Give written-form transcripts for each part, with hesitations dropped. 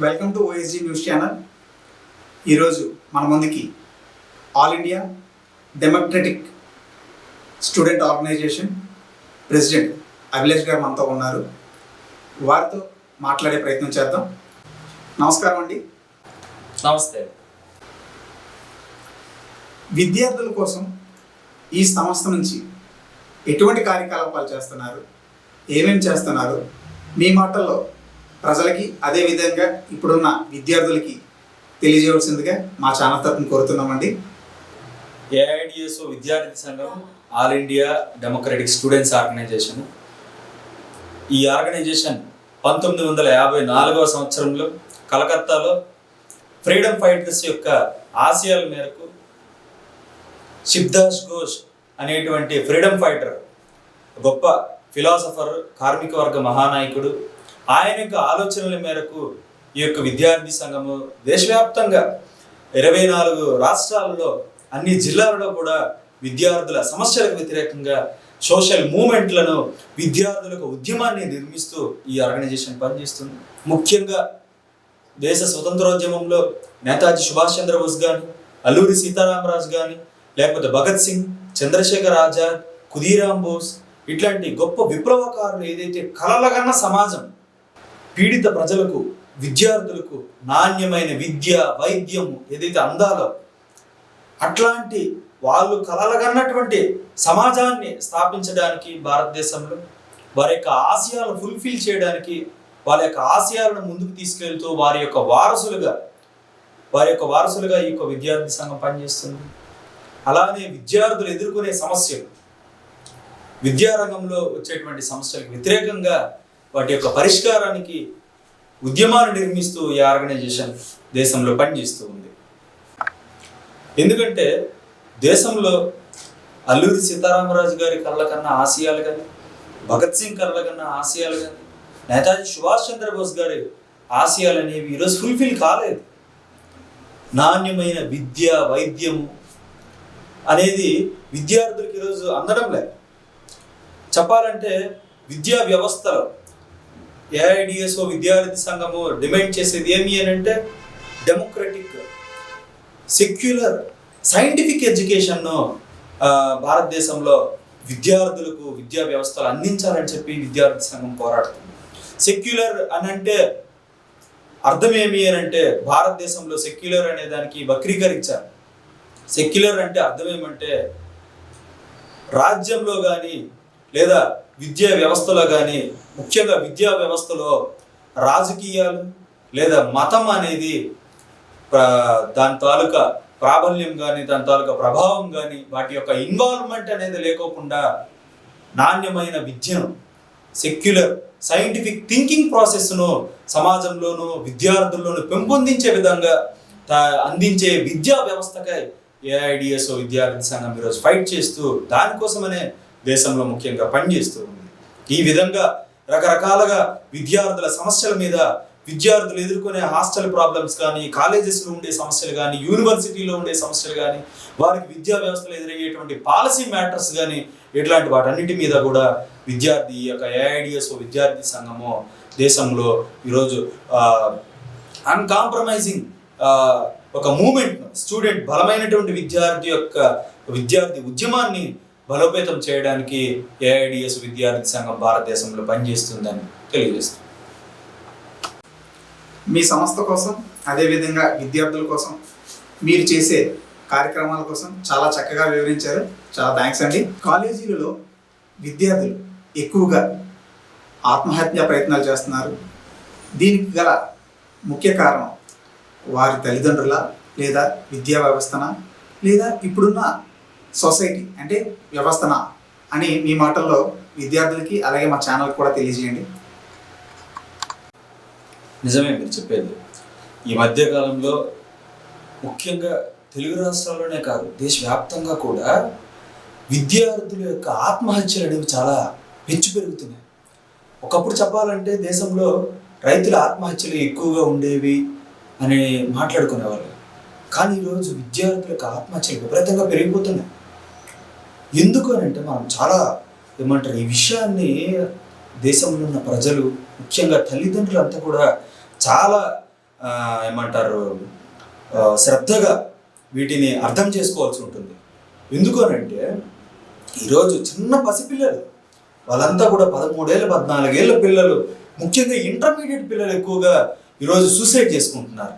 Welcome to OSG news channel. ఈరోజు మన ముందుకి all India democratic student organization president Abhilash garu మనతో ఉన్నారు. వారితో మాట్లాడే ప్రయత్నం చేద్దాం. నమస్కారం అండి. నమస్తే. విద్యార్థుల కోసం ఈ సంస్థ నుంచి ఎటువంటి కార్యకలాపాలు చేస్తున్నారు, ఏమేమి చేస్తున్నారు, మీ మాటల్లో ప్రజలకి అదేవిధంగా ఇప్పుడున్న విద్యార్థులకి తెలియజేయవలసిందిగా మా ఛానల్ తరఫున కోరుతున్నామండి. ఏఐడిఎస్ఓ విద్యార్థి సంఘం all India democratic students organization. ఈ ఆర్గనైజేషన్ 1954వ సంవత్సరంలో కలకత్తాలో ఫ్రీడమ్ ఫైటర్స్ యొక్క ఆశయాల మేరకు శిబ్దాస్ ఘోష్ అనేటువంటి ఫ్రీడమ్ ఫైటర్, గొప్ప ఫిలాసఫర్, కార్మిక వర్గ మహానాయకుడు, ఆయన యొక్క ఆలోచనల మేరకు ఈ యొక్క విద్యార్థి సంఘము దేశవ్యాప్తంగా 24 రాష్ట్రాలలో అన్ని జిల్లాలలో కూడా విద్యార్థుల సమస్యలకు వ్యతిరేకంగా సోషల్ మూవ్మెంట్లను, విద్యార్థులకు ఉద్యమాన్ని నిర్మిస్తూ ఈ ఆర్గనైజేషన్ పనిచేస్తుంది. ముఖ్యంగా దేశ స్వతంత్రోద్యమంలో నేతాజీ సుభాష్ చంద్రబోస్ కానీ, అల్లూరి సీతారామరాజు కానీ, లేకపోతే భగత్ సింగ్, చంద్రశేఖర్ ఆజాద్, ఖుదీరామ్ బోస్ ఇట్లాంటి గొప్ప విప్లవకారులు ఏదైతే కలలుగన్న సమాజం, పీడిత ప్రజలకు, విద్యార్థులకు నాణ్యమైన విద్య, వైద్యము ఏదైతే అందాలో అట్లాంటి వాళ్ళు కలలుగన్నటువంటి సమాజాన్ని స్థాపించడానికి, భారతదేశంలో వారి యొక్క ఆశయాలను ఫుల్ఫిల్ చేయడానికి, వారి యొక్క ఆశయాలను ముందుకు తీసుకెళ్తూ వారి యొక్క వారసులుగా ఈ యొక్క విద్యార్థి సంఘం పనిచేస్తుంది. అలానే విద్యార్థులు ఎదుర్కొనే సమస్యలు, విద్యారంగంలో వచ్చేటువంటి సమస్యలకు వ్యతిరేకంగా వాటి యొక్క పరిష్కారానికి ఉద్యమాలు నిర్మిస్తూ ఈ ఆర్గనైజేషన్ దేశంలో పనిచేస్తూ ఉంది. ఎందుకంటే దేశంలో అల్లూరి సీతారామరాజు గారి కళ్ళ కన్నా ఆశయాలు కానీ, భగత్ సింగ్ కళ్ళ కన్నా ఆశయాలు కానీ, నేతాజీ సుభాష్ చంద్రబోస్ గారి ఆశయాలు అనేవి ఈరోజు ఫుల్ఫిల్ కాలేదు. నాణ్యమైన విద్య, వైద్యము అనేది విద్యార్థులకు ఈరోజు అందడం లేదు. చెప్పాలంటే విద్యా వ్యవస్థలో ఏఐడిఎస్ఓ విద్యార్థి సంఘము డిమాండ్ చేసేది ఏమి అని అంటే డెమోక్రటిక్, సెక్యులర్, సైంటిఫిక్ ఎడ్యుకేషన్ను భారతదేశంలో విద్యార్థులకు విద్యా వ్యవస్థలు అందించాలని చెప్పి విద్యార్థి సంఘం పోరాడుతుంది. సెక్యులర్ అని అంటే అర్థం ఏమి అని అంటే భారతదేశంలో సెక్యులర్ అనే దానికి వక్రీకరించారు. సెక్యులర్ అంటే అర్థం ఏమంటే రాజ్యంలో కానీ లేదా విద్యా వ్యవస్థలో కానీ, ముఖ్యంగా విద్యా వ్యవస్థలో రాజకీయాలు లేదా మతం అనేది దాని తాలూకా ప్రాబల్యం కానీ, దాని తాలూకా ప్రభావం కానీ, వాటి యొక్క ఇన్వాల్వ్మెంట్ అనేది లేకోకుండా నాణ్యమైన విద్యను, సెక్యులర్ సైంటిఫిక్ థింకింగ్ ప్రాసెస్ను సమాజంలోనూ విద్యార్థుల్లోనూ పెంపొందించే విధంగా అందించే విద్యా వ్యవస్థకై ఏఐడిఎస్ఓ విద్యార్థి సంఘం ఈరోజు ఫైట్ చేస్తూ దానికోసమనే దేశంలో ముఖ్యంగా పనిచేస్తూ ఉంది. ఈ విధంగా రకరకాలుగా విద్యార్థుల సమస్యల మీద, విద్యార్థులు ఎదుర్కొనే హాస్టల్ ప్రాబ్లమ్స్ కానీ, కాలేజెస్లో ఉండే సమస్యలు కానీ, యూనివర్సిటీలో ఉండే సమస్యలు కానీ, వారికి విద్యా వ్యవస్థలో ఎదురయ్యేటువంటి పాలసీ మ్యాటర్స్ కానీ, ఇట్లాంటి వాటన్నిటి మీద కూడా విద్యార్థి యొక్క ఏఐడిఎస్ఓ విద్యార్థి సంఘము దేశంలో ఈరోజు అన్కాంప్రమైజింగ్ ఒక మూమెంట్, స్టూడెంట్ బలమైనటువంటి విద్యార్థి ఉద్యమాన్ని బలోపేతం చేయడానికి ఏఐడిఎస్ విద్యార్థి సంఘం భారతదేశంలో పనిచేస్తుందని తెలియజేస్తుంది. మీ సంస్థ కోసం అదేవిధంగా విద్యార్థుల కోసం మీరు చేసే కార్యక్రమాల కోసం చాలా చక్కగా వివరించారు. చాలా థ్యాంక్స్ అండి. కాలేజీలలో విద్యార్థులు ఎక్కువగా ఆత్మహత్య ప్రయత్నాలు చేస్తున్నారు. దీనికి గల ముఖ్య కారణం వారి తల్లిదండ్రుల లేదా విద్యా వ్యవస్థన లేదా ఇప్పుడున్న సొసైటీ అంటే వ్యవస్థన అని మీ మాటల్లో విద్యార్థులకి అలాగే మా ఛానల్ కూడా తెలియజేయండి. నిజమే మీరు చెప్పేది. ఈ మధ్యకాలంలో ముఖ్యంగా తెలుగు రాష్ట్రాల్లోనే కాదు, దేశవ్యాప్తంగా కూడా విద్యార్థుల యొక్క ఆత్మహత్యలు అనేవి చాలా పెంచి పెరుగుతున్నాయి. ఒకప్పుడు చెప్పాలంటే దేశంలో రైతుల ఆత్మహత్యలు ఎక్కువగా ఉండేవి అని మాట్లాడుకునేవాళ్ళు. కానీ ఈరోజు విద్యార్థులకు ఆత్మహత్యలు విపరీతంగా పెరిగిపోతున్నాయి. ఎందుకు అని అంటే మనం చాలా ఈ విషయాన్ని దేశంలో ఉన్న ప్రజలు, ముఖ్యంగా తల్లిదండ్రులు అంతా కూడా చాలా ఏమంటారు శ్రద్ధగా వీటిని అర్థం చేసుకోవాల్సి ఉంటుంది. ఎందుకు అనంటే ఈరోజు చిన్న పసిపిల్లలు వాళ్ళంతా కూడా 13 ఏళ్ళ 14 ఏళ్ళ పిల్లలు, ముఖ్యంగా ఇంటర్మీడియట్ పిల్లలు ఎక్కువగా ఈరోజు సూసైడ్ చేసుకుంటున్నారు.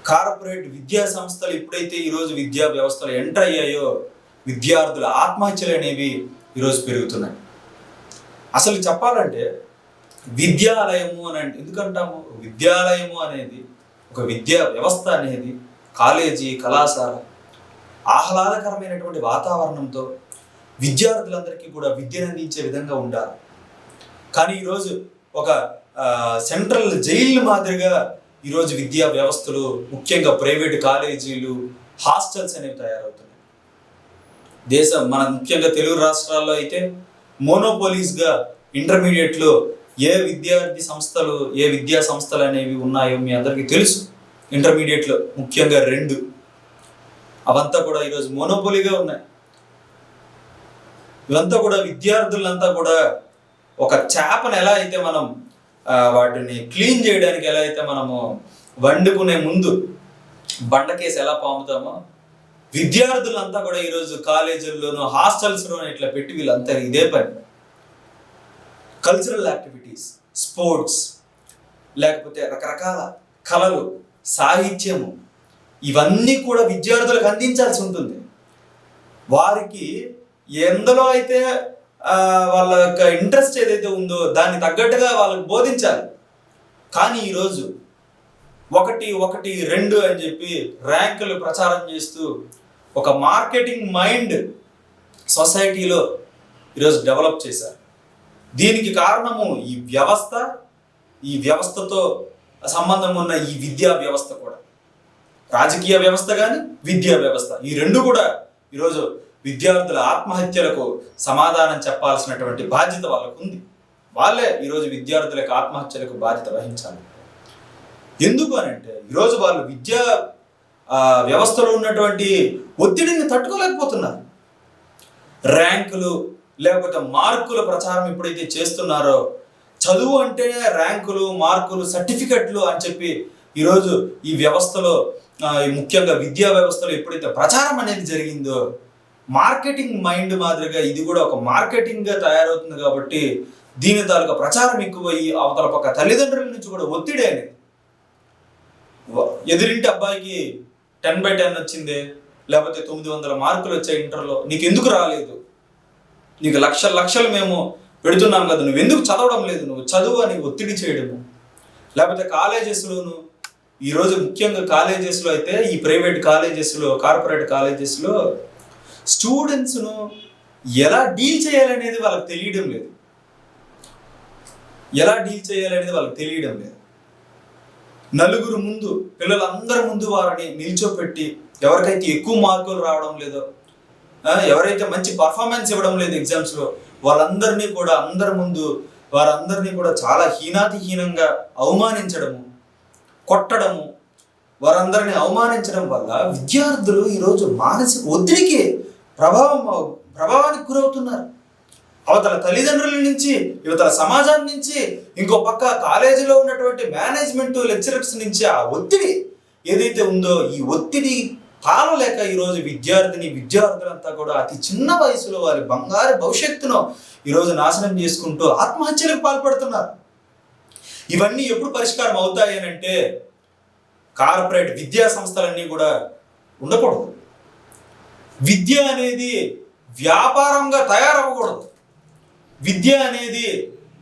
కార్పొరేట్ విద్యా సంస్థలు ఎప్పుడైతే ఈరోజు విద్యా వ్యవస్థలు ఎంటర్ అయ్యాయో విద్యార్థుల ఆత్మహత్యలు అనేవి ఈరోజు పెరుగుతున్నాయి. అసలు చెప్పాలంటే విద్యాలయము అని అంటే ఎందుకంటాము, విద్యాలయము అనేది ఒక విద్యా వ్యవస్థ అనేది కాలేజీ కళాశాల ఆహ్లాదకరమైనటువంటి వాతావరణంతో విద్యార్థులందరికీ కూడా విద్యను అందించే విధంగా ఉండాలి. కానీ ఈరోజు ఒక సెంట్రల్ జైలు మాదిరిగా ఈరోజు విద్యా వ్యవస్థలు, ముఖ్యంగా ప్రైవేట్ కాలేజీలు, హాస్టల్స్ అనేవి తయారవుతున్నాయి. మన ముఖ్యంగా తెలుగు రాష్ట్రాల్లో అయితే మోనోపోలీస్గా ఇంటర్మీడియట్లో ఏ విద్యా సంస్థలు అనేవి ఉన్నాయో మీ అందరికీ తెలుసు. ఇంటర్మీడియట్లో ముఖ్యంగా 2 అవంతా కూడా ఈరోజు మోనోపోలీగా ఉన్నాయి. ఇవంతా కూడా విద్యార్థులంతా కూడా ఒక చేపను ఎలా అయితే మనం వాటిని క్లీన్ చేయడానికి ఎలా అయితే మనము వండుకునే ముందు బండకేసి ఎలా పాముతామో, విద్యార్థులంతా కూడా ఈరోజు కాలేజీల్లోనూ హాస్టల్స్లోనూ ఇట్లా పెట్టి వీళ్ళంతా ఇదే పని. కల్చరల్ యాక్టివిటీస్, స్పోర్ట్స్, లేకపోతే రకరకాల కళలు, సాహిత్యము, ఇవన్నీ కూడా విద్యార్థులకు అందించాల్సి ఉంటుంది. వారికి ఎందులో అయితే వాళ్ళ యొక్క ఇంట్రెస్ట్ ఏదైతే ఉందో దాన్ని తగ్గట్టుగా వాళ్ళకి బోధించాలి. కానీ ఈరోజు 1, 1, 2 అని చెప్పి ర్యాంకులు ప్రచారం చేస్తూ ఒక మార్కెటింగ్ మైండ్ సొసైటీలో ఈరోజు డెవలప్ చేశారు. దీనికి కారణము ఈ వ్యవస్థతో సంబంధం ఉన్న ఈ విద్యా వ్యవస్థ కూడా, రాజకీయ వ్యవస్థ కానీ విద్యా వ్యవస్థ, ఈ 2 కూడా ఈరోజు విద్యార్థుల ఆత్మహత్యలకు సమాధానం చెప్పాల్సినటువంటి బాధ్యత వాళ్ళకు ఉంది. వాళ్ళే ఈరోజు విద్యార్థుల యొక్క ఆత్మహత్యలకు బాధ్యత వహించాలి. ఎందుకు అని అంటే ఈరోజు వాళ్ళు విద్యా వ్యవస్థలో ఉన్నటువంటి ఒత్తిడిని తట్టుకోలేకపోతున్నారు. ర్యాంకులు లేకపోతే మార్కుల ప్రచారం ఎప్పుడైతే చేస్తున్నారో, చదువు అంటేనే ర్యాంకులు, మార్కులు, సర్టిఫికెట్లు అని చెప్పి ఈరోజు ఈ వ్యవస్థలో, ముఖ్యంగా విద్యా వ్యవస్థలో ఎప్పుడైతే ప్రచారం అనేది జరిగిందో, మార్కెటింగ్ మైండ్ మాదిరిగా ఇది కూడా ఒక మార్కెటింగ్గా తయారవుతుంది. కాబట్టి దీని తాలూకా ప్రచారం ఎక్కువయ్యి అవతల పక్క తల్లిదండ్రుల నుంచి కూడా ఒత్తిడి అనేది, ఎదురింటి అబ్బాయికి 10/10 వచ్చింది, లేకపోతే 900 మార్కులు వచ్చాయి ఇంటర్లో, నీకు ఎందుకు రాలేదు, నీకు లక్షలు మేము పెడుతున్నాం కదా, నువ్వు ఎందుకు చదవడం లేదు, నువ్వు చదువు అని ఒత్తిడి చేయడము. లేకపోతే కాలేజెస్లోను ఈరోజు ముఖ్యంగా కాలేజెస్లో అయితే ఈ ప్రైవేట్ కాలేజెస్లో, కార్పొరేట్ కాలేజెస్లో స్టూడెంట్స్ను ఎలా డీల్ చేయాలనేది వాళ్ళకి తెలియడం లేదు. నలుగురు ముందు, పిల్లలందరి ముందు వారిని నిల్చోపెట్టి ఎవరికైతే ఎక్కువ మార్కులు రావడం లేదో, ఎవరైతే మంచి పర్ఫార్మెన్స్ ఇవ్వడం లేదు ఎగ్జామ్స్లో, వాళ్ళందరినీ కూడా అందరి ముందు వారందరినీ కూడా చాలా హీనాతిహీనంగా అవమానించడము, కొట్టడము, వారందరినీ అవమానించడం వల్ల విద్యార్థులు ఈరోజు మానసిక ఒత్తిడికి ప్రభావానికి గురవుతున్నారు. అవతల తల్లిదండ్రుల నుంచి, యువతల సమాజం నుంచి, ఇంకో పక్క కాలేజీలో ఉన్నటువంటి మేనేజ్మెంట్, లెక్చరర్స్ నుంచి ఆ ఒత్తిడి ఏదైతే ఉందో, ఈ ఒత్తిడి తాళలేక ఈరోజు విద్యార్థులంతా కూడా అతి చిన్న వయసులో వారి బంగారు భవిష్యత్తును ఈరోజు నాశనం చేసుకుంటూ ఆత్మహత్యలకు పాల్పడుతున్నారు. ఇవన్నీ ఎప్పుడు పరిష్కారం అవుతాయి అని అంటే కార్పొరేట్ విద్యా సంస్థలన్నీ కూడా ఉండకూడదు. విద్య అనేది వ్యాపారంగా తయారవ్వకూడదు. విద్య అనేది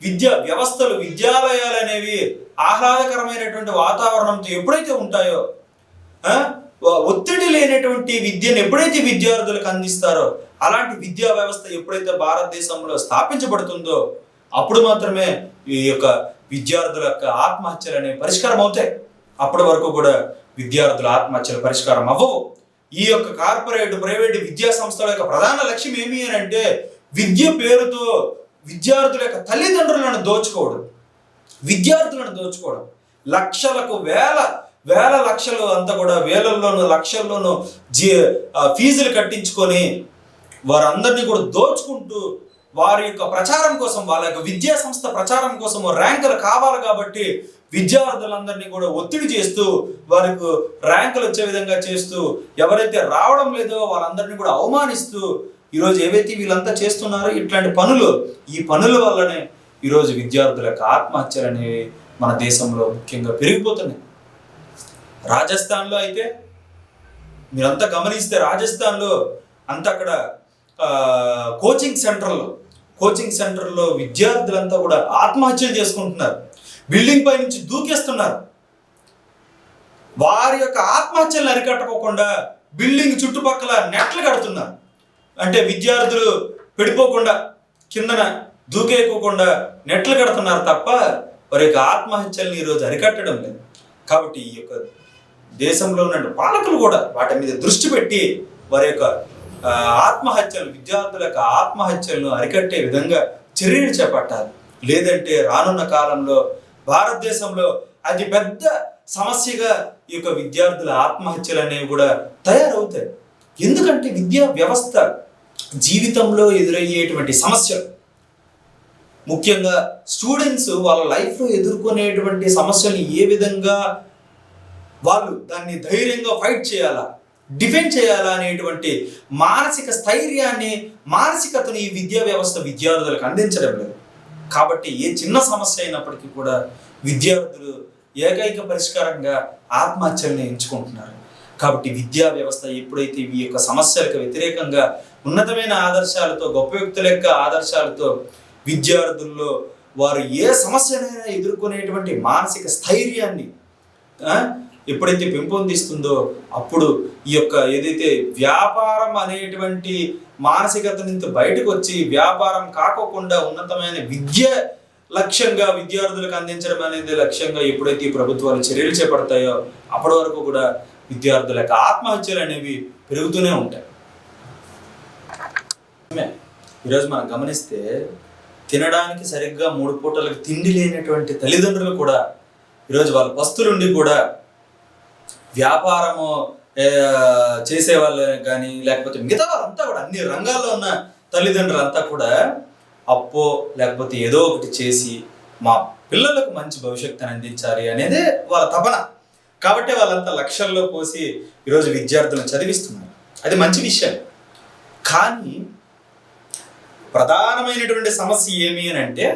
విద్యా వ్యవస్థలు, విద్యాలయాలు అనేవి ఆహ్లాదకరమైనటువంటి వాతావరణంతో ఎప్పుడైతే ఉంటాయో, ఒత్తిడి లేనటువంటి విద్యను ఎప్పుడైతే విద్యార్థులకు అందిస్తారో, అలాంటి విద్యా వ్యవస్థ ఎప్పుడైతే భారతదేశంలో స్థాపించబడుతుందో అప్పుడు మాత్రమే ఈ యొక్క విద్యార్థుల యొక్క ఆత్మహత్యలు అనేవి పరిష్కారం అవుతాయి. అప్పటి వరకు కూడా విద్యార్థుల ఆత్మహత్యలు పరిష్కారం అవ్వవు. ఈ యొక్క కార్పొరేట్, ప్రైవేట్ విద్యా సంస్థల యొక్క ప్రధాన లక్ష్యం ఏమి అని అంటే విద్య పేరుతో విద్యార్థుల యొక్క తల్లిదండ్రులను దోచుకోవడం, విద్యార్థులను దోచుకోవడం. వేల లక్షలు అంతా కూడా వేలల్లోనూ లక్షల్లోనూ ఫీజులు కట్టించుకొని వారందరినీ కూడా దోచుకుంటూ వారి యొక్క ప్రచారం కోసం, వాళ్ళ యొక్క విద్యా సంస్థ ప్రచారం కోసం ర్యాంకులు కావాలి కాబట్టి విద్యార్థులందరినీ కూడా ఒత్తిడి చేస్తూ, వారికి ర్యాంకులు వచ్చే విధంగా చేస్తూ, ఎవరైతే రావడం లేదో వాళ్ళందరినీ కూడా అవమానిస్తూ ఈరోజు ఏవైతే వీళ్ళంతా చేస్తున్నారో ఇట్లాంటి పనులు, ఈ పనుల వల్లనే ఈరోజు విద్యార్థులకు ఆత్మహత్యలు అనేవి మన దేశంలో ముఖ్యంగా పెరిగిపోతున్నాయి. రాజస్థాన్లో అయితే మీరంతా గమనిస్తే, రాజస్థాన్లో అంతా అక్కడ కోచింగ్ సెంటర్లో విద్యార్థులంతా కూడా ఆత్మహత్యలు చేసుకుంటున్నారు, బిల్డింగ్ పై నుంచి దూకేస్తున్నారు. వారి యొక్క ఆత్మహత్యలను అరికట్టుకోకుండా బిల్డింగ్ చుట్టుపక్కల నెట్లు కడుతున్నారు. అంటే విద్యార్థులు పడిపోకుండా, కిందన దూకేయకోకుండా నెట్లు కడుతున్నారు తప్ప వారి యొక్క ఆత్మహత్యలను ఈరోజు అరికట్టడం లేదు. కాబట్టి ఈ యొక్క దేశంలో ఉన్న పాలకులు కూడా వాటి మీద దృష్టి పెట్టి వారి యొక్క ఆత్మహత్యలు, విద్యార్థుల యొక్క ఆత్మహత్యలను అరికట్టే విధంగా చర్యలు చేపట్టాలి. లేదంటే రానున్న కాలంలో భారతదేశంలో అది పెద్ద సమస్యగా ఈ యొక్క విద్యార్థుల ఆత్మహత్యలు అనేవి కూడా తయారవుతాయి. ఎందుకంటే విద్యా వ్యవస్థ జీవితంలో ఎదురయ్యేటువంటి సమస్యలు, ముఖ్యంగా స్టూడెంట్స్ వాళ్ళ లైఫ్లో ఎదుర్కొనేటువంటి సమస్యలు ఏ విధంగా వాళ్ళు దాన్ని ధైర్యంగా ఫైట్ చేయాలా, డిఫెండ్ చేయాలా అనేటువంటి మానసిక స్థైర్యాన్ని, మానసికతను ఈ విద్యా వ్యవస్థ విద్యార్థులకు అందించడం లేదు. కాబట్టి ఏ చిన్న సమస్య అయినప్పటికీ కూడా విద్యార్థులు ఏకైక పరిష్కారంగా ఆత్మహత్యల్ని ఎంచుకుంటున్నారు. కాబట్టి విద్యా వ్యవస్థ ఎప్పుడైతే ఈ యొక్క సమస్యలకు వ్యతిరేకంగా ఉన్నతమైన ఆదర్శాలతో, గొప్ప వ్యక్తుల యొక్క ఆదర్శాలతో విద్యార్థుల్లో వారు ఏ సమస్యనైనా ఎదుర్కొనేటువంటి మానసిక స్థైర్యాన్ని ఎప్పుడైతే పెంపొందిస్తుందో అప్పుడు ఈ యొక్క ఏదైతే వ్యాపారం అనేటువంటి మానసికత నుంచి బయటకు వచ్చి వ్యాపారం కాకోకుండా ఉన్నతమైన విద్య లక్ష్యంగా విద్యార్థులకు అందించడం అనేది లక్ష్యంగా ఎప్పుడైతే ఈ ప్రభుత్వాలు చర్యలు చేపడతాయో అప్పటి వరకు కూడా విద్యార్థుల యొక్క ఆత్మహత్యలు అనేవి పెరుగుతూనే ఉంటాయి. ఈరోజు మనం గమనిస్తే తినడానికి సరిగ్గా 3 పూటలకు తిండి లేనటువంటి తల్లిదండ్రులు కూడా ఈరోజు వాళ్ళ పస్తులుండి కూడా వ్యాపారము చేసేవాళ్ళు కానీ లేకపోతే మిగతా వాళ్ళంతా కూడా అన్ని రంగాల్లో ఉన్న తల్లిదండ్రులంతా కూడా అప్పో లేకపోతే ఏదో ఒకటి చేసి మా పిల్లలకు మంచి భవిష్యత్తుని అందించాలి అనేదే వాళ్ళ తపన. కాబట్టి వాళ్ళంతా లక్షల్లో పోసి ఈరోజు విద్యార్థులను చదివిస్తున్నారు. అది మంచి విషయం. కానీ ప్రధానమైనటువంటి సమస్య ఏమి అని అంటే,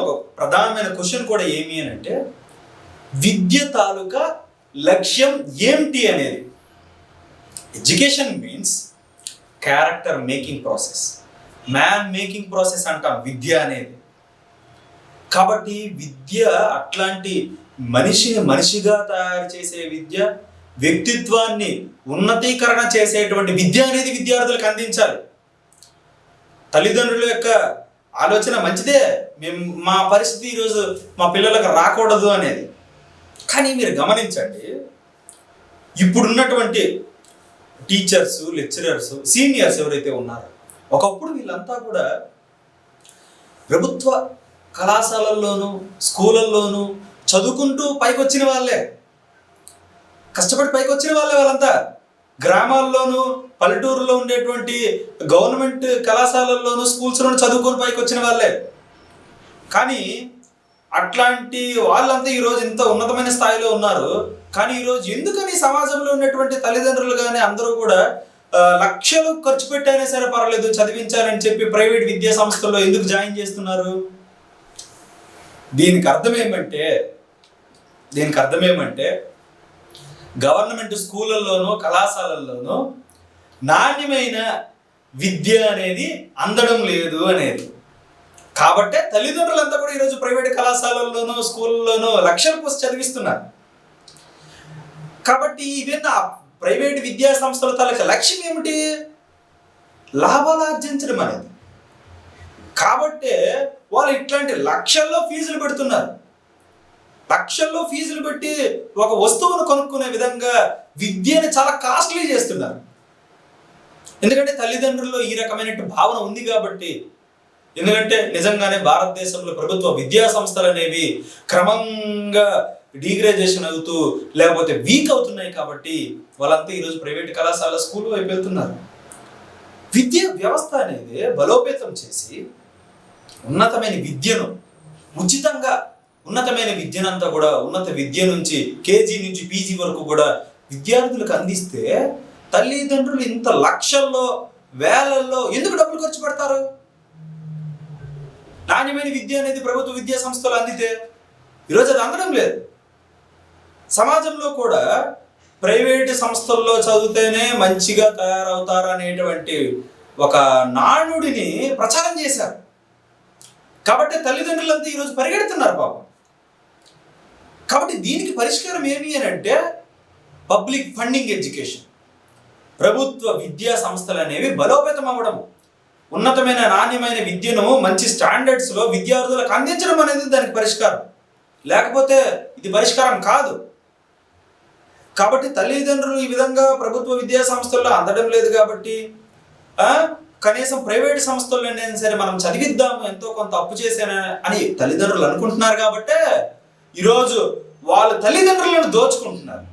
ఒక ప్రధానమైన క్వశ్చన్ కూడా ఏమి అని అంటే, విద్య తాలూకా లక్ష్యం ఏమిటి అనేది. Education means character making process, man making process అంటాం విద్య అనేది. కాబట్టి విద్య అట్లాంటి మనిషిని మనిషిగా తయారు చేసే విద్య, వ్యక్తిత్వాన్ని ఉన్నతీకరణ చేసేటువంటి విద్య అనేది విద్యార్థులకు అందించాలి. తల్లిదండ్రుల యొక్క ఆలోచన మంచిదే, మా పరిస్థితి ఈరోజు మా పిల్లలకు రాకూడదు అనేది. కానీ మీరు గమనించండి, ఇప్పుడున్నటువంటి టీచర్స్, లెక్చరర్స్, సీనియర్స్ ఎవరైతే ఉన్నారో ఒకప్పుడు వీళ్ళంతా కూడా ప్రభుత్వ కళాశాలల్లోనూ స్కూళ్ళల్లోనూ చదువుకుంటూ పైకి వచ్చిన వాళ్ళే, కష్టపడి పైకి వచ్చిన వాళ్ళే. వాళ్ళంతా గ్రామాల్లోనూ పల్లెటూరులో ఉండేటువంటి గవర్నమెంట్ కళాశాలల్లోనూ స్కూల్స్లోనూ చదువుకొని పైకి వచ్చిన వాళ్ళే. కానీ అట్లాంటి వాళ్ళంతా ఈరోజు ఇంత ఉన్నతమైన స్థాయిలో ఉన్నారు. కానీ ఈరోజు ఎందుకని సమాజంలో ఉన్నటువంటి తల్లిదండ్రులు కానీ అందరూ కూడా లక్షలు ఖర్చు పెట్టైనా సరే పర్వాలేదు చదివించాలని చెప్పి ప్రైవేట్ విద్యా సంస్థల్లో ఎందుకు జాయిన్ చేస్తున్నారు? దీనికి అర్థం ఏమంటే గవర్నమెంట్ స్కూళ్ళల్లోనూ కళాశాలల్లోనూ నాణ్యమైన విద్య అనేది అందడం లేదు అనేది. కాబట్టే తల్లిదండ్రులంతా కూడా ఈరోజు ప్రైవేట్ కళాశాలల్లోనూ స్కూళ్ళలోనూ లక్షల పోసి చదివిస్తున్నారు. కాబట్టి ఇవన్నీ ప్రైవేట్ విద్యా సంస్థల తాలూకా లక్ష్యం ఏమిటి? లాభాలు ఆర్జించడం అనేది. కాబట్టే వాళ్ళు ఇట్లాంటి లక్షల్లో ఫీజులు పెడుతున్నారు. లక్షల్లో ఫీజులు పెట్టి ఒక వస్తువును కొనుక్కునే విధంగా విద్యను చాలా కాస్ట్లీ చేస్తున్నారు. ఎందుకంటే తల్లిదండ్రుల్లో ఈ రకమైన భావన ఉంది కాబట్టి. ఎందుకంటే నిజంగానే భారతదేశంలో ప్రభుత్వ విద్యా సంస్థలు అనేవి క్రమంగా డీగ్రేడేషన్ అవుతూ లేకపోతే వీక్ అవుతున్నాయి. కాబట్టి వాళ్ళంతా ఈరోజు ప్రైవేట్ కళాశాల స్కూల్ వైపు వెళ్తున్నారు. విద్యా వ్యవస్థ అనేది బలోపేతం చేసి ఉన్నతమైన విద్యను ఉచితంగా ఉన్నతమైన విద్యనంతా కూడా ఉన్నత విద్య నుంచి కేజీ నుంచి పీజీ వరకు కూడా విద్యార్థులకు అందిస్తే తల్లిదండ్రులు ఇంత లక్షల్లో వేలల్లో ఎందుకు డబ్బులు ఖర్చు పెడతారు? నాణ్యమైన విద్య అనేది ప్రభుత్వ విద్యా సంస్థలు అందితే ఈరోజు అది అందడం లేదు. సమాజంలో కూడా ప్రైవేటు సంస్థల్లో చదివితేనే మంచిగా తయారవుతారు అనేటువంటి ఒక నానుడిని ప్రచారం చేశారు. కాబట్టి తల్లిదండ్రులంతా ఈరోజు పరిగెడుతున్నారు పాపం. కాబట్టి దీనికి పరిష్కారం ఏమి అని అంటే పబ్లిక్ ఫండింగ్ ఎడ్యుకేషన్, ప్రభుత్వ విద్యా సంస్థలు అనేవి బలోపేతం అవ్వడం, ఉన్నతమైన నాణ్యమైన విద్యను మంచి స్టాండర్డ్స్లో విద్యార్థులకు అందించడం అనేది దానికి పరిష్కారం. లేకపోతే ఇది పరిష్కారం కాదు. కాబట్టి తల్లిదండ్రులు ఈ విధంగా ప్రభుత్వ విద్యా సంస్థల్లో అందడం లేదు కాబట్టి కనీసం ప్రైవేట్ సంస్థల్లోనైనా సరే మనం చదివిద్దాము, ఎంతో కొంత అప్పు చేసాను అని తల్లిదండ్రులు అనుకుంటున్నారు. కాబట్టే ఈరోజు వాళ్ళ తల్లిదండ్రులను దోచుకుంటున్నారు.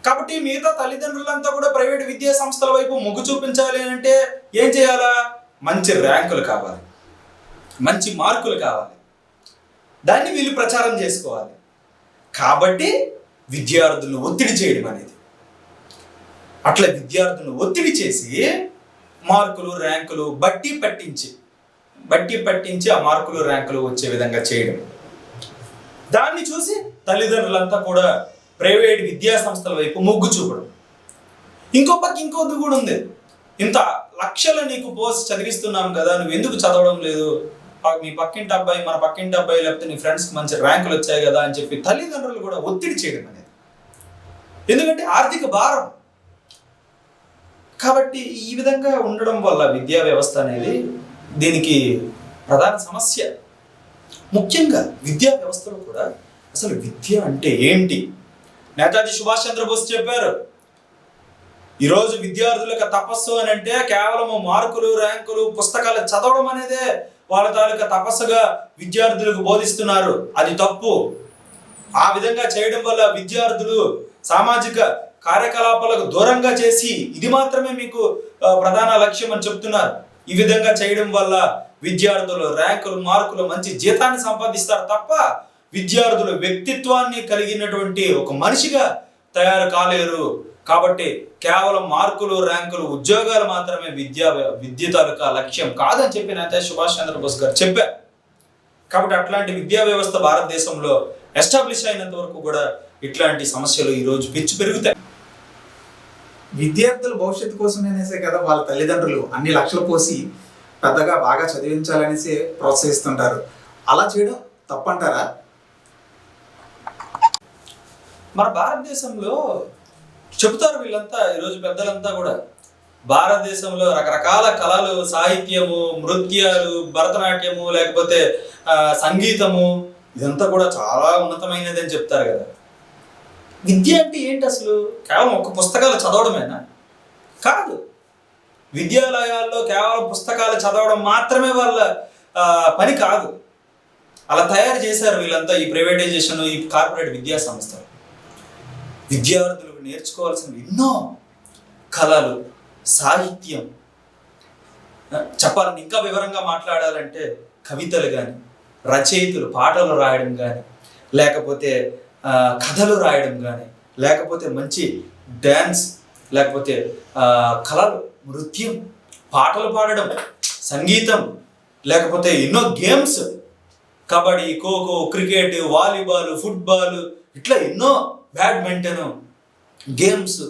కాబట్టి మిగతా తల్లిదండ్రులంతా కూడా ప్రైవేట్ విద్యా సంస్థల వైపు మొగ్గు చూపించాలి అంటే ఏం చేయాలా? మంచి ర్యాంకులు కావాలి, మంచి మార్కులు కావాలి, దాన్ని వీళ్ళు ప్రచారం చేసుకోవాలి. కాబట్టి విద్యార్థులను ఒత్తిడి చేయడం అనేది, అట్లా విద్యార్థులను ఒత్తిడి చేసి మార్కులు ర్యాంకులు బట్టి పట్టించి ఆ మార్కులు ర్యాంకులు వచ్చే విధంగా చేయడం, దాన్ని చూసి తల్లిదండ్రులంతా కూడా ప్రైవేట్ విద్యా సంస్థల వైపు మొగ్గు చూపడం. ఇంకో పక్క ఇంకోది కూడా ఉంది. ఇంత లక్షలు నీకు పోస్ట్ చదివిస్తున్నాం కదా, నువ్వు ఎందుకు చదవడం లేదు? మీ పక్కింటి అబ్బాయి, మన పక్కింటి అబ్బాయి, లేకపోతే నీ ఫ్రెండ్స్కి మంచి ర్యాంకులు వచ్చాయి కదా అని చెప్పి తల్లిదండ్రులు కూడా ఒత్తిడి చేయడం అనేది. ఎందుకంటే ఆర్థిక భారం. కాబట్టి ఈ విధంగా ఉండడం వల్ల విద్యా వ్యవస్థ అనేది దీనికి ప్రధాన సమస్య. ముఖ్యంగా విద్యా వ్యవస్థలో కూడా అసలు విద్య అంటే ఏంటి? నేతాజీ సుభాష్ చంద్రబోస్ చెప్పారు, ఈరోజు విద్యార్థులకు తపస్సు అని అంటే కేవలం మార్కులు ర్యాంకులు పుస్తకాలు చదవడం అనేదే వాళ్ళ తాలూకా తపస్సుగా విద్యార్థులకు బోధిస్తున్నారు. అది తప్పు. ఆ విధంగా చేయడం వల్ల విద్యార్థులు సామాజిక కార్యకలాపాలకు దూరంగా చేసి ఇది మాత్రమే మీకు ప్రధాన లక్ష్యం అని చెప్తున్నారు. ఈ విధంగా చేయడం వల్ల విద్యార్థులు ర్యాంకులు మార్కులు మంచి జీతాన్ని సంపాదిస్తారు తప్ప విద్యార్థులు వ్యక్తిత్వాన్ని కలిగినటువంటి ఒక మనిషిగా తయారు కాలేరు. కాబట్టి కేవలం మార్కులు ర్యాంకులు ఉద్యోగాలు మాత్రమే విద్య తాలూకా లక్ష్యం కాదని చెప్పి నేతాజీ సుభాష్ చంద్రబోస్ గారు చెప్పారు. కాబట్టి అట్లాంటి విద్యా వ్యవస్థ భారతదేశంలో ఎస్టాబ్లిష్ అయినంత వరకు కూడా ఇట్లాంటి సమస్యలు ఈరోజు పెరుగుతాయి. విద్యార్థుల భవిష్యత్తు కోసమనేసే కదా వాళ్ళ తల్లిదండ్రులు అన్ని లక్షలు పోసి పెద్దగా బాగా చదివించాలనేసి ప్రోత్సహిస్తుంటారు. అలా చేయడం తప్పంటారా? మన భారతదేశంలో చెబుతారు వీళ్ళంతా, ఈరోజు పెద్దలంతా కూడా భారతదేశంలో రకరకాల కళలు, సాహిత్యము, నృత్యాలు, భరతనాట్యము, లేకపోతే సంగీతము, ఇదంతా కూడా చాలా ఉన్నతమైనది అని చెప్తారు కదా. విద్య అంటే ఏంటి అసలు? కేవలం ఒక పుస్తకాలు చదవడమేనా? కాదు. విద్యాలయాల్లో కేవలం పుస్తకాలు చదవడం మాత్రమే వాళ్ళ పని కాదు. అలా తయారు చేశారు వీళ్ళంతా, ఈ ప్రైవేటైజేషన్, ఈ కార్పొరేట్ విద్యా సంస్థలు. విద్యార్థులు నేర్చుకోవాల్సిన ఎన్నో కళలు, సాహిత్యం, చెప్పాలని ఇంకా వివరంగా మాట్లాడాలంటే కవితలు కానీ, రచయితలు పాటలు రాయడం కానీ, లేకపోతే కథలు రాయడం కానీ, లేకపోతే మంచి డ్యాన్స్, లేకపోతే కళలు, నృత్యం, పాటలు పాడడం, సంగీతం, లేకపోతే ఎన్నో games, kabaddi, kho kho, cricket, volleyball, football, ఇట్లా ఎన్నో, badminton games,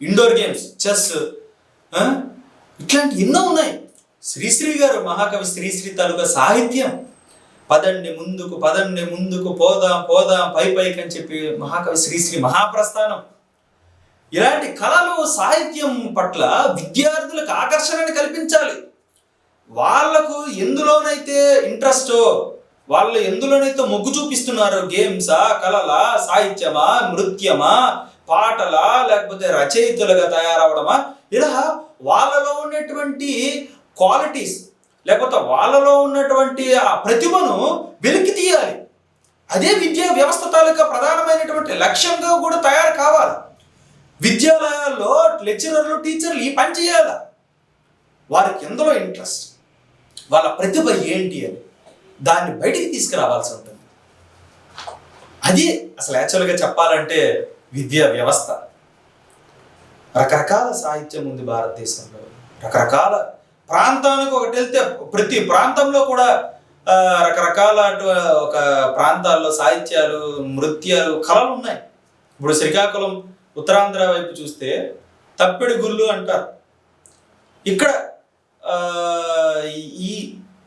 indoor games, chess, ఇట్లాంటి ఎన్నో ఉన్నాయి. శ్రీశ్రీ గారు, మహాకవి శ్రీశ్రీ తాలూకా సాహిత్యం, పదండి ముందుకు పోదాం పైకి అని చెప్పి మహాకవి శ్రీశ్రీ మహాప్రస్థానం, ఇలాంటి కళలు, సాహిత్యం పట్ల విద్యార్థులకు ఆకర్షణని కల్పించాలి. వాళ్లకు ఎందులోనైతే ఇంట్రెస్టో, వాళ్ళు ఎందులోనైతే మొగ్గు చూపిస్తున్నారో, గేమ్సా, కళలా, సాహిత్యమా, నృత్యమా, పాటలా, లేకపోతే రచయితలుగా తయారవడమా, ఇలా వాళ్ళలో ఉన్నటువంటి క్వాలిటీస్, లేకపోతే వాళ్ళలో ఉన్నటువంటి ఆ ప్రతిభను వెలికి తీయాలి. అదే విద్యా వ్యవస్థ తాలూకా ప్రధానమైనటువంటి లక్ష్యంగా కూడా తయారు కావాలి. విద్యాలయాల్లో లెక్చరర్లు, టీచర్లు ఈ పని చేయాలి. వారికి ఎందులో ఇంట్రెస్ట్, వాళ్ళ ప్రతిభ ఏంటి అని దాన్ని బయటికి తీసుకురావాల్సి ఉంటుంది. అది అసలు యాక్చువల్గా చెప్పాలంటే విద్యా వ్యవస్థ. రకరకాల సాహిత్యం ఉంది భారతదేశంలో, రకరకాల ప్రాంతానికి ఒకటి వెళ్తే ప్రతి ప్రాంతంలో కూడా రకరకాల ఒక ప్రాంతాల్లో సాహిత్యాలు, నృత్యాలు, కళలు ఉన్నాయి. ఇప్పుడు శ్రీకాకుళం ఉత్తరాంధ్ర వైపు చూస్తే తప్పెడి గుళ్ళు అంటారు. ఇక్కడ ఈ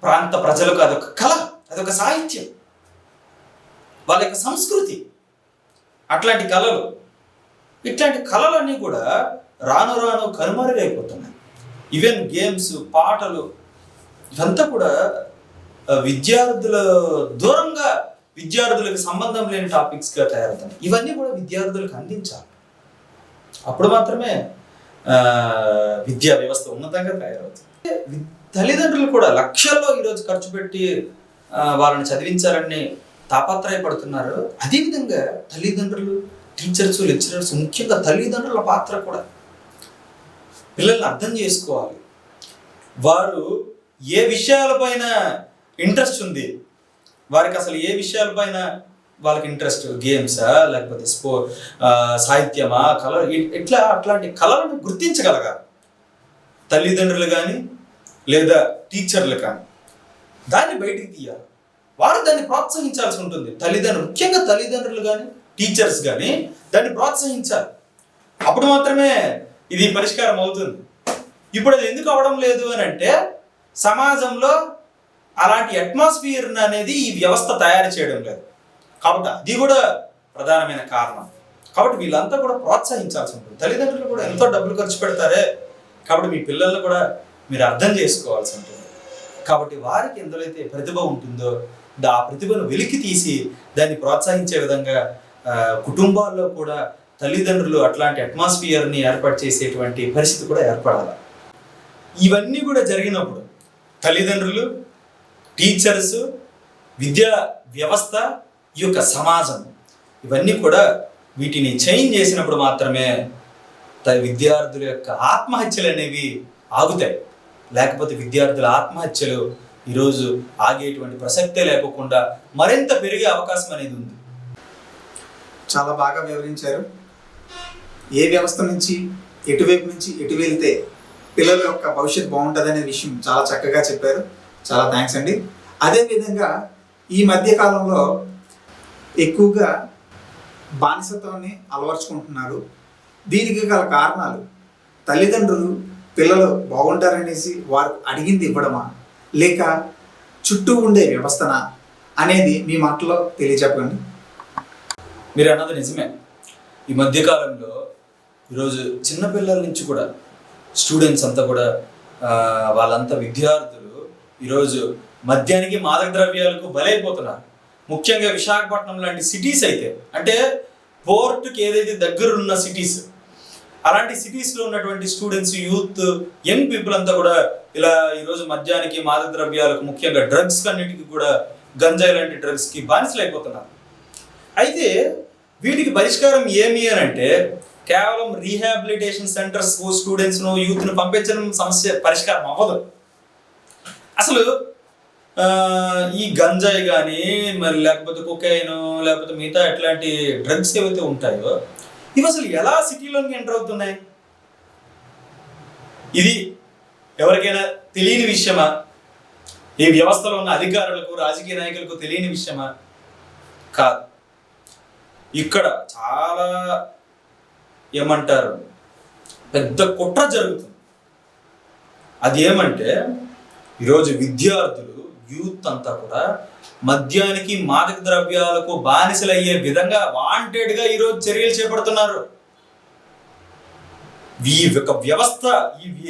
ప్రాంత ప్రజలకు అదొక కళ, అదొక సాహిత్యం, వాళ్ళ యొక్క సంస్కృతి. అట్లాంటి కళలు, ఇట్లాంటి కళలన్నీ కూడా రాను రాను కనుమరుగైపోతున్నాయి. ఈవెన్ గేమ్స్, పాటలు ఇవంతా కూడా విద్యార్థుల దూరంగా, విద్యార్థులకు సంబంధం లేని టాపిక్స్గా తయారవుతున్నాయి. ఇవన్నీ కూడా విద్యార్థులకు అందించాలి. అప్పుడు మాత్రమే విద్యా వ్యవస్థ ఉన్నతంగా తయారవుతుంది. తల్లిదండ్రులు కూడా లక్షల్లో ఈరోజు ఖర్చు పెట్టి వాళ్ళని చదివించాలని తాపత్రయపడుతున్నారు. అదేవిధంగా తల్లిదండ్రులు, టీచర్స్, లెక్చరర్స్, ముఖ్యంగా తల్లిదండ్రుల పాత్ర కూడా. పిల్లల్ని అర్థం చేసుకోవాలి. వారు ఏ విషయాలపైన ఇంట్రెస్ట్ ఉంది, వారికి అసలు ఏ విషయాలపైన వాళ్ళకి ఇంట్రెస్ట్, గేమ్సా లేకపోతే సాహిత్యమా, కళ, ఇట్లా అట్లాంటి కళలను గుర్తించగలగాలి తల్లిదండ్రులు కానీ లేదా టీచర్లు కానీ. దాన్ని బయటికి తీయాలి, వారు దాన్ని ప్రోత్సహించాల్సి ఉంటుంది. ముఖ్యంగా తల్లిదండ్రులు కానీ టీచర్స్ కానీ దాన్ని ప్రోత్సహించాలి. అప్పుడు మాత్రమే ఇది పరిష్కారం అవుతుంది. ఇప్పుడు అది ఎందుకు అవడం లేదు అని అంటే సమాజంలో అలాంటి అట్మాస్ఫియర్ అనేది ఈ వ్యవస్థ తయారు చేయడం లేదు. కాబట్టి అది కూడా ప్రధానమైన కారణం. కాబట్టి వీళ్ళంతా కూడా ప్రోత్సహించాల్సి ఉంటుంది. తల్లిదండ్రులు కూడా ఎంతో డబ్బులు ఖర్చు పెడతారే, కాబట్టి మీ పిల్లల్ని కూడా మీరు అర్థం చేసుకోవాల్సి ఉంటుంది. కాబట్టి వారికి ఎందులో ప్రతిభ ఉంటుందో ఆ ప్రతిభను వెలికి తీసి దాన్ని ప్రోత్సహించే విధంగా కుటుంబాల్లో కూడా తల్లిదండ్రులు అట్లాంటి అట్మాస్ఫియర్ని ఏర్పాటు చేసేటువంటి పరిస్థితి కూడా ఏర్పడాలి. ఇవన్నీ కూడా జరిగినప్పుడు తల్లిదండ్రులు, టీచర్స్, విద్యా వ్యవస్థ, ఈ యొక్క సమాజం, ఇవన్నీ కూడా వీటిని చేంజ్ చేసినప్పుడు మాత్రమే విద్యార్థుల యొక్క ఆత్మహత్యలు అనేవి ఆగుతాయి. లేకపోతే విద్యార్థుల ఆత్మహత్యలు ఈరోజు ఆగేటువంటి ప్రసక్తే లేకుండా మరింత పెరిగే అవకాశం అనేది ఉంది. చాలా బాగా వివరించారు. ఏ వ్యవస్థ నుంచి ఎటువైపు నుంచి ఎటు వెళ్తే పిల్లల యొక్క భవిష్యత్తు బాగుంటుంది అనే విషయం చాలా చక్కగా చెప్పారు. చాలా థ్యాంక్స్ అండి. అదేవిధంగా ఈ మధ్య కాలంలో ఎక్కువగా బానిసత్వాన్ని అలవర్చుకుంటున్నారు. దీనికి గల కారణాలు తల్లిదండ్రులు పిల్లలు బాగుంటారనేసి వారు అడిగింది ఇవ్వడమా, లేక చుట్టూ ఉండే వ్యవస్థనా అనేది మీ మాటలో తెలియచెప్పండి. మీరు అన్నది నిజమే. ఈ మధ్యకాలంలో ఈరోజు చిన్నపిల్లల నుంచి కూడా స్టూడెంట్స్ అంతా కూడా వాళ్ళంతా విద్యార్థులు ఈరోజు మద్యానికి, మాదక ద్రవ్యాలకు బలైపోతున్నారు. ముఖ్యంగా విశాఖపట్నం లాంటి సిటీస్ అయితే, అంటే పోర్టుకి ఏదైతే దగ్గరున్న సిటీస్, అలాంటి సిటీస్లో ఉన్నటువంటి స్టూడెంట్స్, యూత్, యంగ్ పీపుల్ అంతా కూడా ఇలా ఈరోజు మద్యానికి, మాదక ద్రవ్యాలకు, ముఖ్యంగా డ్రగ్స్ అన్నిటికీ కూడా, గంజాయి లాంటి డ్రగ్స్కి బానిసలు అయిపోతున్నారు. అయితే వీటికి పరిష్కారం ఏమి అని అంటే కేవలం రీహాబిలిటేషన్ సెంటర్స్ స్టూడెంట్స్ను, యూత్ను పంపించడం సమస్య పరిష్కారం అవ్వదు. అసలు ఈ గంజాయి కానీ, మరి లేకపోతే కొకైన్, లేకపోతే మిగతా ఎట్లాంటి డ్రగ్స్ ఏవైతే ఉంటాయో ఇవి అసలు ఎలా సిటీలోకి ఎంటర్ అవుతున్నాయి? ఇది ఎవరికైనా తెలియని విషయమా? ఈ వ్యవస్థలో ఉన్న అధికారులకు, రాజకీయ నాయకులకు తెలియని విషయమా? కాదు. ఇక్కడ చాలా ఏమంటారు పెద్ద కుట్ర జరుగుతుంది. అది ఏమంటే ఈరోజు విద్యార్థులు, యూత్ అంతా కూడా మద్యానికి, మాదక ద్రవ్యాలకు బానిసలయ్యే విధంగా వాంటెడ్గా ఈరోజు చర్యలు చేపడుతున్నారు. ఈ యొక్క వ్యవస్థ,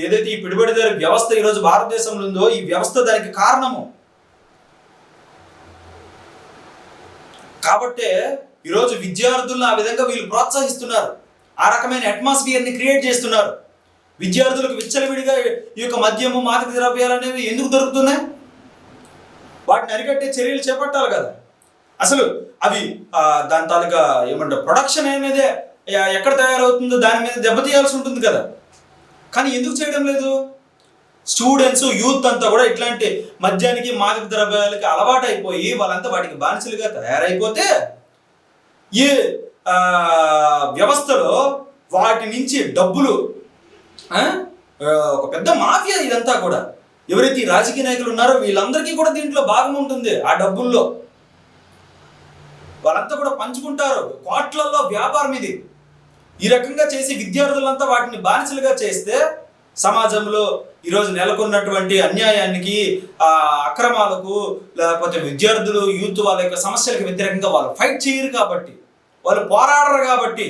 ఏదైతే ఈ పిడిబడిదారి వ్యవస్థ ఈరోజు భారతదేశంలో ఉందో, ఈ వ్యవస్థ దానికి కారణము. కాబట్టే ఈరోజు విద్యార్థులను ఆ విధంగా వీళ్ళు ప్రోత్సహిస్తున్నారు. ఆ రకమైన అట్మాస్ఫియర్ని క్రియేట్ చేస్తున్నారు. విద్యార్థులకు విచ్చలవిడిగా ఈ యొక్క మద్యము, మాదక ద్రవ్యాలు అనేవి ఎందుకు దొరుకుతున్నాయి? వాటిని అరికట్టే చర్యలు చేపట్టాలి కదా. అసలు అవి దాని తాలూకా ఏమంటారు ప్రొడక్షన్ అనేది ఎక్కడ తయారవుతుందో దాని మీద దెబ్బతీయాల్సి ఉంటుంది కదా. కానీ ఎందుకు చేయడం లేదు? స్టూడెంట్స్ యూత్ అంతా కూడా ఇట్లాంటి మద్యానికి మాదక ద్రవ్యాలకి అలవాటైపోయి వాళ్ళంతా వాటికి బానిసలుగా తయారైపోతే ఈ వ్యవస్థలో వాటి నుంచి డబ్బులు ఒక పెద్ద మాఫియా ఇదంతా కూడా. ఎవరైతే ఈ రాజకీయ నాయకులు ఉన్నారో వీళ్ళందరికీ కూడా దీంట్లో భాగం ఉంటుంది. ఆ డబ్బుల్లో వాళ్ళంతా కూడా పంచుకుంటారు. కోట్లల్లో వ్యాపారం ఇది. ఈ రకంగా చేసి విద్యార్థులంతా వాటిని బానిసలుగా చేస్తే సమాజంలో ఈరోజు నెలకొన్నటువంటి అన్యాయానికి, అక్రమాలకు, లేకపోతే విద్యార్థులు యూత్ వాళ్ళ యొక్క సమస్యలకు వ్యతిరేకంగా వాళ్ళు ఫైట్ చేయరు కాబట్టి, వాళ్ళు పోరాడరు కాబట్టి,